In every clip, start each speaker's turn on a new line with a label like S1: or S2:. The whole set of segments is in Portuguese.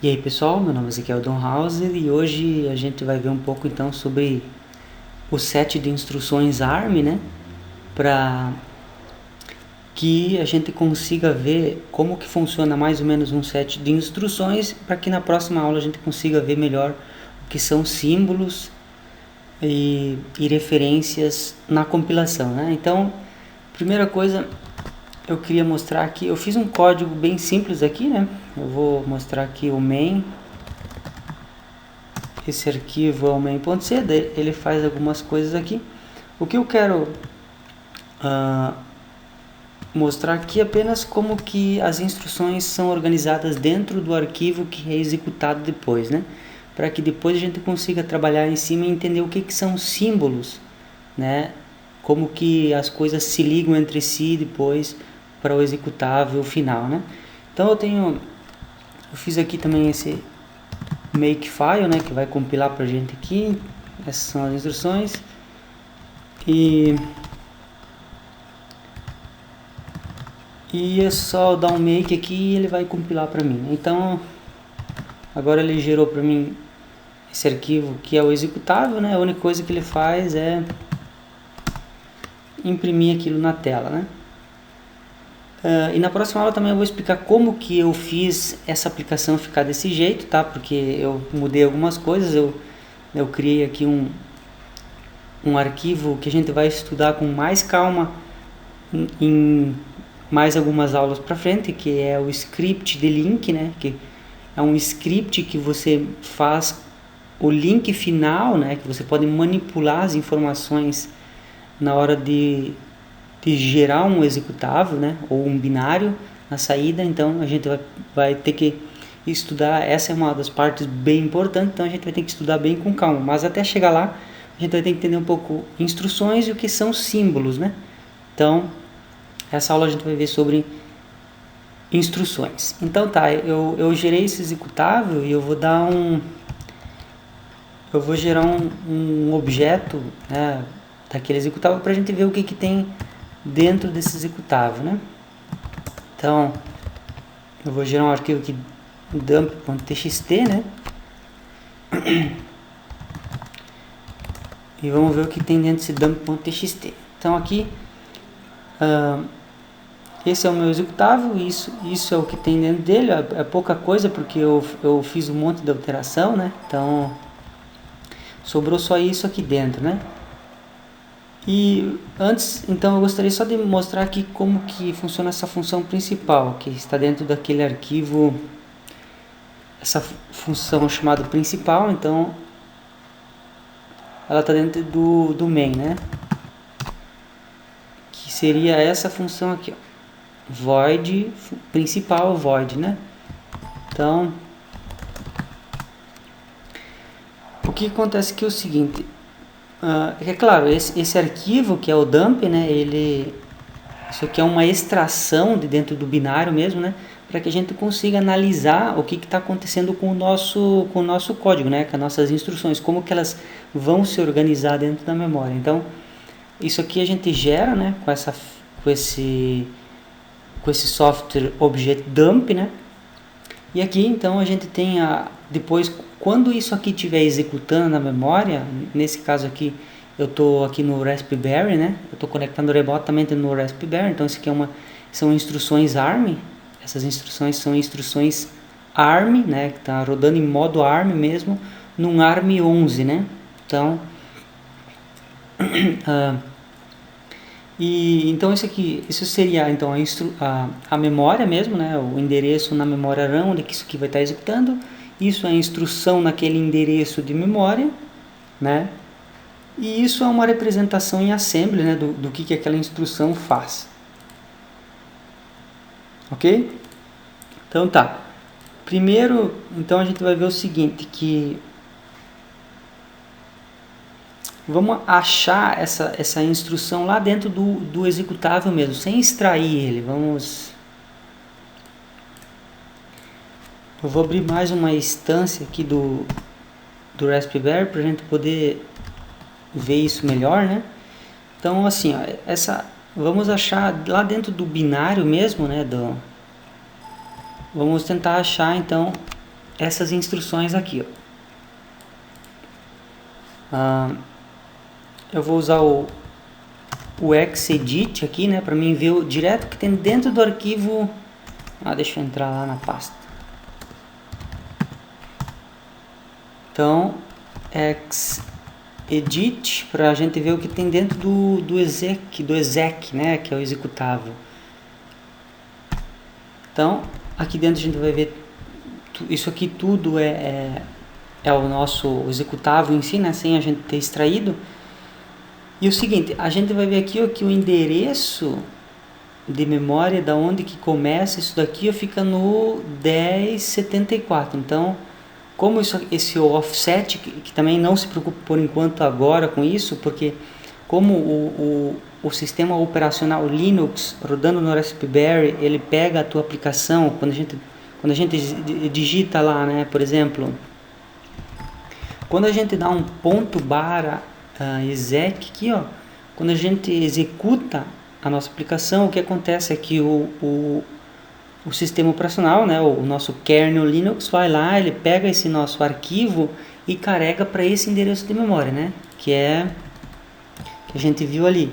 S1: E aí pessoal, meu nome é Ezequiel Donhauser e hoje a gente vai ver um pouco então sobre o set de instruções ARM, né? Para que a gente consiga ver como que funciona mais ou menos um set de instruções, para que na próxima aula a gente consiga ver melhor o que são símbolos e referências na compilação, né? Então, primeira coisa, eu queria mostrar aqui, eu fiz um código bem simples aqui, né? Eu vou mostrar aqui o main. Esse arquivo é o main.c, ele faz algumas coisas aqui. O que eu quero mostrar aqui é apenas como que as instruções são organizadas dentro do arquivo que é executado depois, né? Para que depois a gente consiga trabalhar em cima e entender o que são símbolos, né? Como que as coisas se ligam entre si depois para o executável final, né? Então eu fiz aqui também esse makefile, né, que vai compilar pra gente aqui. Essas são as instruções e é só dar um make aqui e ele vai compilar para mim. Então agora ele gerou para mim esse arquivo que é o executável, né? A única coisa que ele faz é imprimir aquilo na tela, né? E na próxima aula também eu vou explicar como que eu fiz essa aplicação ficar desse jeito, tá? Porque eu mudei algumas coisas, eu criei aqui um arquivo que a gente vai estudar com mais calma em mais algumas aulas para frente, que é o script de link, né? Que é um script que você faz o link final, né? Que você pode manipular as informações na hora de gerar um executável, né, ou um binário na saída. Então a gente vai ter que estudar, essa é uma das partes bem importantes, então a gente vai ter que estudar bem com calma, mas até chegar lá a gente vai ter que entender um pouco instruções e o que são símbolos, né? Então essa aula a gente vai ver sobre instruções. Então tá, eu gerei esse executável e eu vou gerar um objeto, né, daquele executável para a gente ver o que tem dentro desse executável, né? Então eu vou gerar um arquivo aqui, dump.txt, né? E vamos ver o que tem dentro desse dump.txt. Então aqui esse é o meu executável, isso é o que tem dentro dele. É pouca coisa porque eu fiz um monte de alteração, né? Então sobrou só isso aqui dentro, né? E antes, então eu gostaria só de mostrar aqui como que funciona essa função principal, que está dentro daquele arquivo, essa função chamada principal. Então ela está dentro do main, né? Que seria essa função aqui, ó, void principal void, né? Então o que acontece aqui é o seguinte. É claro, esse arquivo que é o dump, né, isso aqui é uma extração de dentro do binário mesmo, né, para que a gente consiga analisar o que está acontecendo com o nosso código, né, com as nossas instruções, como que elas vão se organizar dentro da memória. Então, isso aqui a gente gera, né, com esse software Object Dump, né, e aqui então a gente tem depois, quando isso aqui estiver executando na memória, nesse caso aqui eu estou aqui no Raspberry, né? Eu estou conectando remotamente no Raspberry, então isso aqui são instruções ARM. Essas instruções são instruções ARM, né? Que está rodando em modo ARM mesmo, num ARM 11, né? Então então isso seria então a memória mesmo, né? O endereço na memória RAM, onde que isso aqui vai estar executando. Isso é a instrução naquele endereço de memória, né? E isso é uma representação em assembly, né? Do que aquela instrução faz. Ok? Então tá. Primeiro, então a gente vai ver o seguinte, que vamos achar essa instrução lá dentro do executável mesmo, sem extrair ele. Eu vou abrir mais uma instância aqui do Raspberry para a gente poder ver isso melhor, né? Então assim, ó, vamos achar lá dentro do binário mesmo, né? Vamos tentar achar então essas instruções aqui, eu vou usar o Xedit aqui, né, para mim ver direto que tem dentro do arquivo. Deixa eu entrar lá na pasta. Então, Xedit, para a gente ver o que tem dentro do exec, né, que é o executável. Então, aqui dentro a gente vai ver isso aqui tudo é o nosso executável em si, né, sem a gente ter extraído. E o seguinte, a gente vai ver aqui ó, que o endereço de memória da onde que começa isso daqui ó, fica no 1074. Então, como esse offset, que também não se preocupe por enquanto agora com isso, porque como o sistema operacional Linux rodando no Raspberry, ele pega a tua aplicação, quando a gente digita lá, né, por exemplo, quando a gente dá um ponto barra exec aqui, ó, quando a gente executa a nossa aplicação, o que acontece é que o sistema operacional, né, o nosso kernel Linux, vai lá, ele pega esse nosso arquivo e carrega para esse endereço de memória, né, que a gente viu ali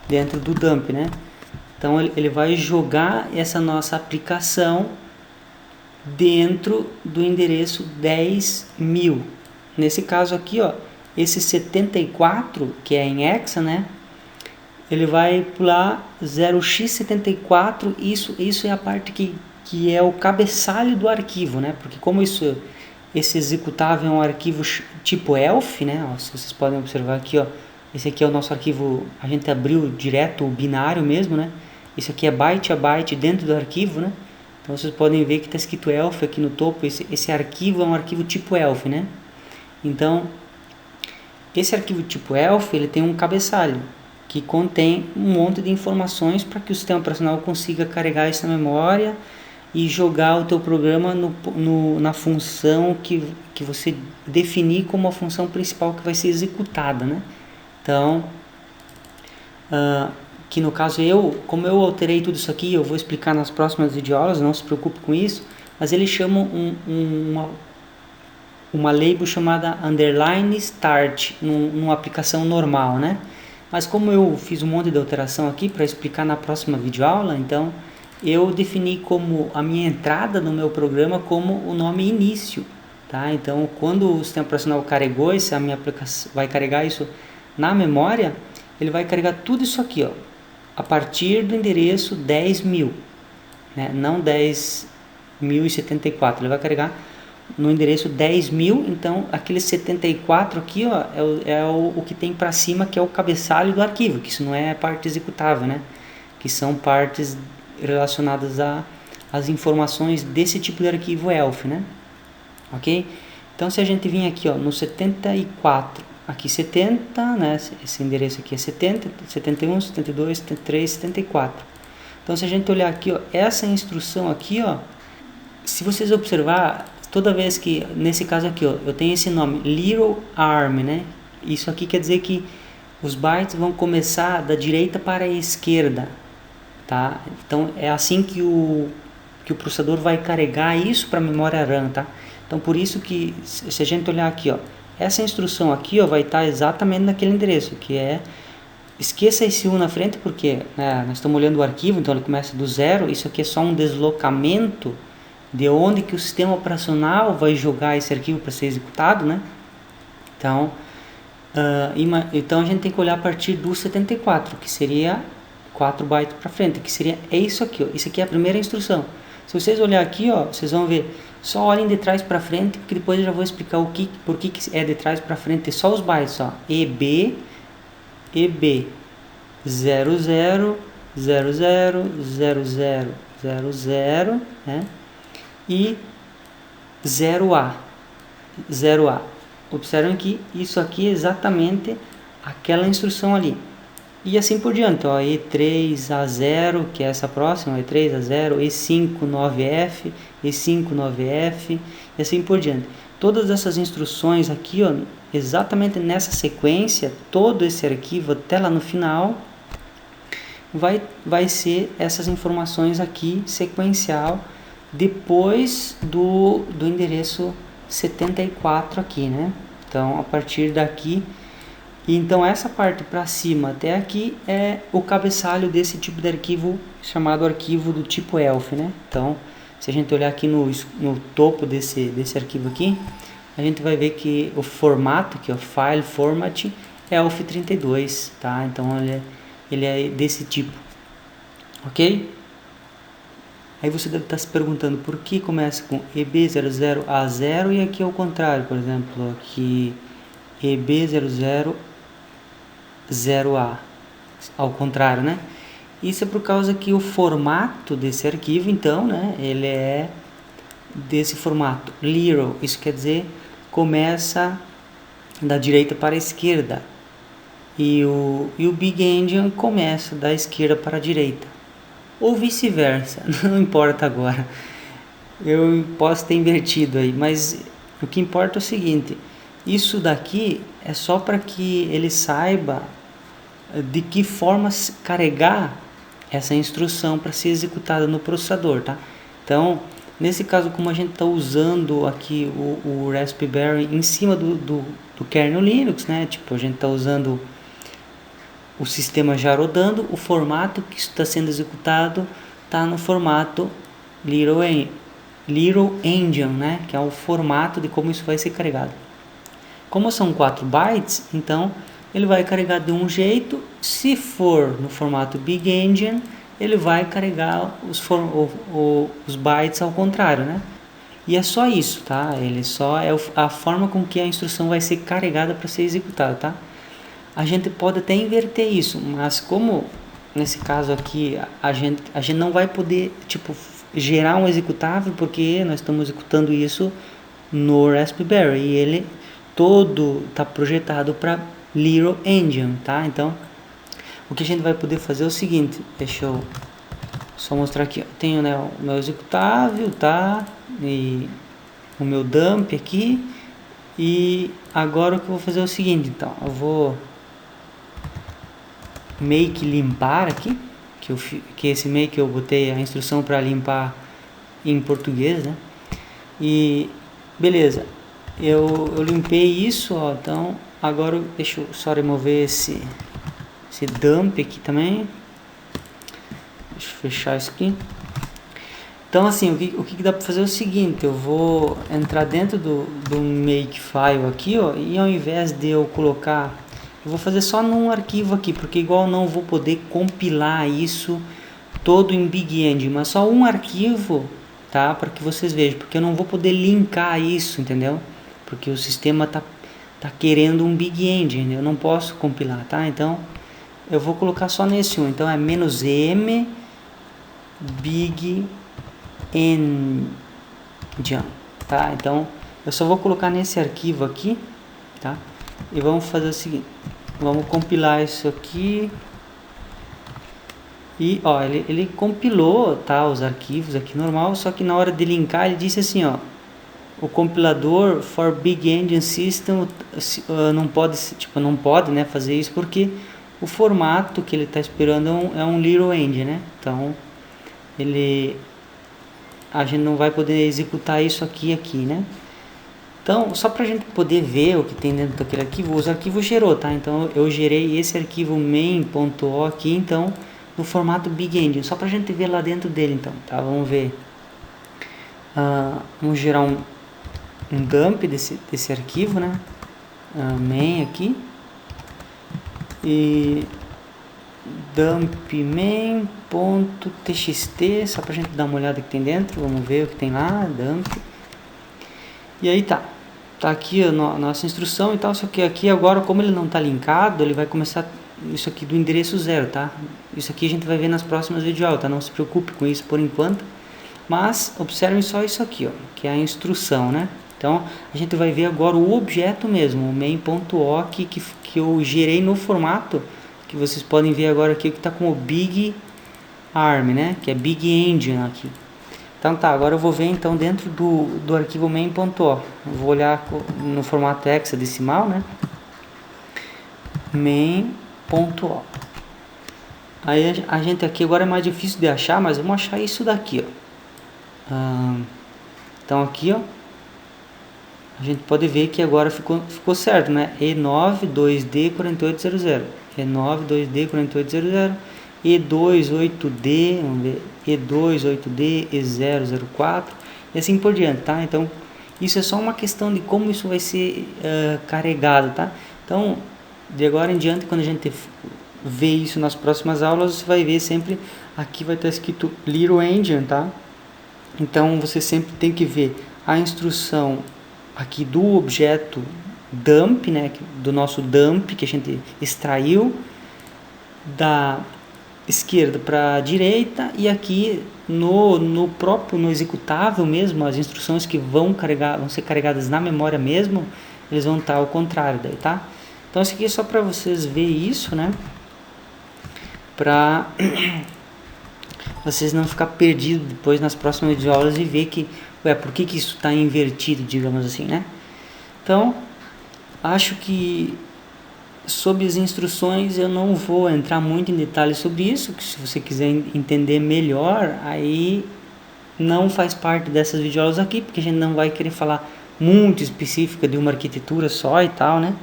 S1: dentro do dump, né. Então ele vai jogar essa nossa aplicação dentro do endereço 10.000. Nesse caso aqui, ó, esse 74, que é em hexa, né? Ele vai pular 0x74, isso é a parte que é o cabeçalho do arquivo, né? Porque como esse executável é um arquivo tipo ELF, né? Ó, se vocês podem observar aqui, ó, esse aqui é o nosso arquivo, a gente abriu direto o binário mesmo, né? Isso aqui é byte a byte dentro do arquivo, né? Então vocês podem ver que está escrito ELF aqui no topo, esse arquivo é um arquivo tipo ELF, né? Então, esse arquivo tipo ELF, ele tem um cabeçalho, que contém um monte de informações para que o sistema operacional consiga carregar essa memória e jogar o teu programa na função que você definir como a função principal que vai ser executada, né? Então, que no caso como eu alterei tudo isso aqui, eu vou explicar nas próximas videoaulas, não se preocupe com isso, mas eles chamam uma label chamada underline start numa aplicação normal, né? Mas como eu fiz um monte de alteração aqui para explicar na próxima videoaula, então eu defini como a minha entrada no meu programa como o nome início, tá? Então quando o sistema operacional carregou a minha aplicação, vai carregar isso na memória, ele vai carregar tudo isso aqui, ó, a partir do endereço 10.000, né? Não 10.074, ele vai carregar no endereço 10.000, então aquele 74 aqui ó, é o que tem para cima, que é o cabeçalho do arquivo, que isso não é parte executável, né? Que são partes relacionadas às informações desse tipo de arquivo ELF, né? Ok? Então se a gente vir aqui ó, no 74, aqui 70, né? Esse endereço aqui é 70, 71, 72, 73, 74. Então se a gente olhar aqui ó, essa instrução aqui ó, se vocês observar, toda vez que, nesse caso aqui, ó, eu tenho esse nome, little arm, né? Isso aqui quer dizer que os bytes vão começar da direita para a esquerda, tá? Então é assim que o processador vai carregar isso para a memória RAM, tá? Então por isso que, se a gente olhar aqui, ó, essa instrução aqui, ó, vai estar exatamente naquele endereço, que é, esqueça esse 1 na frente, porque né, nós estamos olhando o arquivo, então ele começa do zero, isso aqui é só um deslocamento de onde que o sistema operacional vai jogar esse arquivo para ser executado, né? Então, então a gente tem que olhar a partir do 74, que seria 4 bytes para frente, que seria isso aqui, ó. Isso aqui é a primeira instrução. Se vocês olhar aqui, ó, vocês vão ver, só olhem de trás para frente, porque depois eu já vou explicar por que é de trás para frente, só os bytes, ó. EB 00 00 00 né? E 0A. Observem que isso aqui é exatamente aquela instrução ali. E assim por diante, ó, E3A0, que é essa próxima, E3A0, E5-9F, E5-9F, e assim por diante. Todas essas instruções aqui, ó, exatamente nessa sequência, todo esse arquivo até lá no final, vai ser essas informações aqui, sequencial, depois do endereço 74 aqui, né? Então, a partir daqui, então essa parte para cima até aqui é o cabeçalho desse tipo de arquivo chamado arquivo do tipo ELF, né? Então, se a gente olhar aqui no topo desse arquivo aqui, a gente vai ver que o formato, que é o File Format, é ELF32, tá? Então ele é desse tipo, ok? Aí você deve estar se perguntando por que começa com EB00A0 e aqui é o contrário, por exemplo, aqui EB00A, ao contrário, né? Isso é por causa que o formato desse arquivo, então, né, ele é desse formato, Lero, isso quer dizer, começa da direita para a esquerda, e o Big Endian começa da esquerda para a direita, ou vice-versa, não importa agora, eu posso ter invertido aí, mas o que importa é o seguinte, isso daqui é só para que ele saiba de que forma carregar essa instrução para ser executada no processador, tá? Então, nesse caso, como a gente está usando aqui o Raspberry em cima do kernel Linux, né? Tipo, a gente está usando o sistema já rodando, o formato que está sendo executado está no formato Little Endian, né? Que é o formato de como isso vai ser carregado. Como são 4 bytes, então ele vai carregar de um jeito. Se for no formato Big Endian, ele vai carregar os bytes ao contrário, né? E é só isso, tá? Ele só é a forma com que a instrução vai ser carregada para ser executada, tá? A gente pode até inverter isso, mas como nesse caso aqui a gente não vai poder, tipo, gerar um executável, porque nós estamos executando isso no Raspberry e ele todo está projetado para Little Endian, tá? Então, o que a gente vai poder fazer é o seguinte, deixa eu só mostrar aqui, tenho, né, o meu executável, tá? E o meu dump aqui, e agora o que eu vou fazer é o seguinte, então, eu vou make limpar aqui, que esse make eu botei a instrução para limpar em português, né? E beleza, eu limpei isso, ó, então agora deixa eu só remover esse dump aqui também. Deixa eu fechar isso aqui. Então assim, o que dá para fazer é o seguinte, eu vou entrar dentro do makefile aqui, ó, e ao invés de eu colocar, eu vou fazer só num arquivo aqui, porque igual não vou poder compilar isso todo em Big End, mas só um arquivo, tá? Para que vocês vejam, porque eu não vou poder linkar isso, entendeu? Porque o sistema tá querendo um Big End, eu não posso compilar, tá? Então eu vou colocar só nesse um, então é "-m Big Endian", tá? Então eu só vou colocar nesse arquivo aqui, tá? E vamos fazer o seguinte, vamos compilar isso aqui. E ó, ele compilou, tá, os arquivos aqui normal, só que na hora de linkar ele disse assim, ó, o compilador for Big Endian System não pode, né, fazer isso porque o formato que ele está esperando é um Little Endian, né? Então a gente não vai poder executar isso aqui, né? Então, só para a gente poder ver o que tem dentro daquele arquivo, os arquivos gerou, tá? Então eu gerei esse arquivo main.o aqui, então no formato Big Endian, só para a gente ver lá dentro dele, então, tá? Vamos ver. Vamos gerar um dump desse arquivo, né? Main aqui. E dump main.txt, só pra gente dar uma olhada que tem dentro, vamos ver o que tem lá, dump. E aí tá aqui a nossa instrução e tal, só que aqui agora, como ele não tá linkado, ele vai começar isso aqui do endereço 0, tá? Isso aqui a gente vai ver nas próximas videoaulas, tá? Não se preocupe com isso por enquanto, mas observem só isso aqui, ó, que é a instrução, né? Então a gente vai ver agora o objeto mesmo, o main.o que eu gerei no formato que vocês podem ver agora aqui, que está com o Big Arm, né? Que é Big Endian aqui. Então tá, agora eu vou ver então dentro do arquivo main.o. Vou olhar no formato hexadecimal, né? Main.o. Aí a gente aqui agora é mais difícil de achar, mas vamos achar isso daqui, ó. Então aqui, ó, a gente pode ver que agora ficou certo, né? E9 2D 4800, E9 2D 4800, E2 8D, vamos ver, E2 8D E004 e assim por diante, tá? Então isso é só uma questão de como isso vai ser carregado, tá? Então de agora em diante, quando a gente vê isso nas próximas aulas, você vai ver sempre aqui vai estar escrito Little Engine, tá? Então você sempre tem que ver a instrução aqui do objeto dump, né, do nosso dump que a gente extraiu da esquerda para a direita, e aqui no executável mesmo, as instruções que vão ser carregadas na memória mesmo, eles vão estar ao contrário daí, tá? Então isso aqui é só para vocês verem isso, né? Para vocês não ficar perdidos depois nas próximas videoaulas e ver que, por que isso está invertido, digamos assim, né? Então, acho que sobre as instruções eu não vou entrar muito em detalhes sobre isso, que se você quiser entender melhor, aí não faz parte dessas videoaulas aqui, porque a gente não vai querer falar muito específica de uma arquitetura só e tal, né?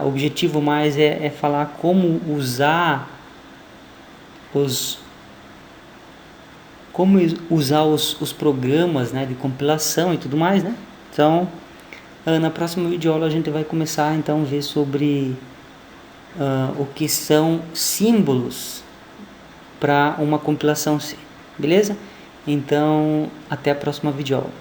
S1: O objetivo mais é falar como usar os programas, né, de compilação e tudo mais, né? Então, na próxima videoaula a gente vai começar então a ver sobre o que são símbolos para uma compilação C, beleza? Então, até a próxima videoaula.